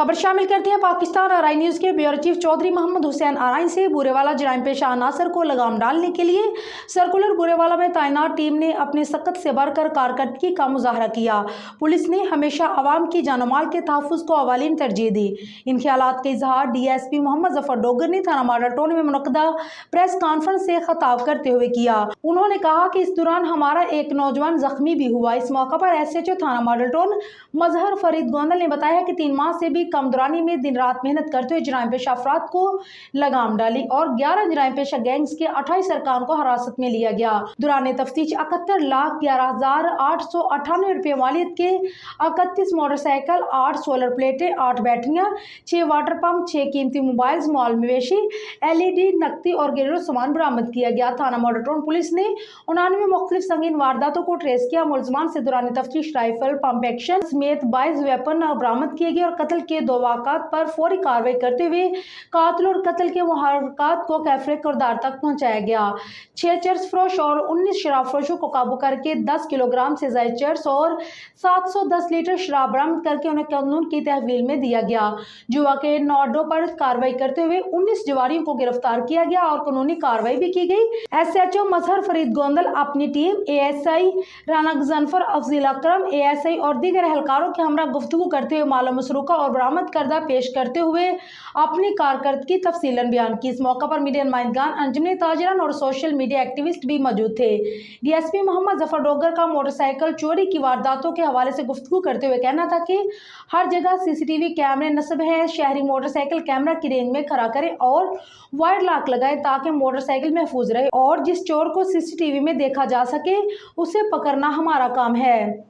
खबर शामिल करते हैं पाकिस्तान आरआई न्यूज़ के bureau chief Chaudhary Mohammad Hussain RI से। बुरेवाला जराइम पेशा अनासर को लगाम डालने के लिए सर्कुलर बुरेवाला में तैनात टीम ने अपनी सख्त से बढ़कर कारकर्दगी का मुजाहरा किया। पुलिस ने हमेशा आवाम की जान माल के तहफ़्फ़ुज़ को अवालीन तरजीह दी। इन ख्यालात के इजहार डीएसपी मोहम्मद जफर डोगर ने थाना मॉडल टाउन में मुनक्किदा प्रेस कॉन्फ्रेंस से खिताब करते हुए किया। उन्होंने कहा कि इस दौरान हमारा एक नौजवान जख्मी भी हुआ। इस मौका पर एसएचओ थाना मॉडल टाउन मजहर फरीद गोंदल ने बताया कि 3 माह से भी कम दौरानी में दिन रात मेहनत करते हुए जराइम पेशा अफराद को लगाम डाली और 11 जराइम पेशा गैंग्स के 28 अरकान को हिरासत में लिया गया। दौरान तफ्तीश 71,11,898 रुपये मालियत के 31 मोटरसाइकिल, 8 सोलर प्लेटें, 8 बैटरियां, 6 वाटर पंप, 6 कीमती मोबाइल्स, मॉल मवेशी, LED, नकदी और घरेलू सामान बरामद किया गया। थाना मॉडल टाउन पुलिस ने 99 मुख्तलिफ संगीन वारदातों को ट्रेस किया। मुलजमान से दौरान तफ्तीश राइफल, पंप एक्शन समेत 22 वेपन बरामद किए गए और कत्ल के 2 वाक़ात पर फौरी कार्रवाई करते हुए कातिल और कत्ल के मुहर्रिकात को कैफरे किरदार तक पहुंचाया गया। 6 चर्स फरोश और 19 शराब फरोशों को काबू करके 10 किलोग्राम से ज्यादा चर्स और 710 लीटर शराब बरामद करके उन्हें कानून की तहवील में दिया गया। जुआ के 9 अड्डों पर कार्रवाई करते हुए 19 जवारियों को गिरफ्तार किया गया और कानूनी कार्रवाई भी की गई। एसएचओ मजहर फरीद गोंदल अपनी टीम, ASI राना गजनफर, अफजील अकरम, ASI और दीगर एहलकारों के हमरा गुफ्तगू करते हुए मालूम मसरूका और बरामद करदा पेश करते हुए अपनी कारकर्दगी तफसीलन बयान की। इस मौका पर मीडिया नुमाइंदगान, अंजुमन ताजरान और सोशल मीडिया एक्टिविस्ट भी मौजूद थे। डीएसपी मोहम्मद जफर डोगर का मोटरसाइकिल चोरी की वारदातों के हवाले से गुफ्तगू करते हुए कहना था कि हर जगह CCTV कैमरे नस्ब है। शहरी मोटरसाइकिल कैमरा की रेंज में खड़ा करें और वाइड लॉक लगाए ताकि मोटरसाइकिल महफूज रहे और जिस चोर को CCTV में देखा जा सके उसे पकड़ना हमारा काम है।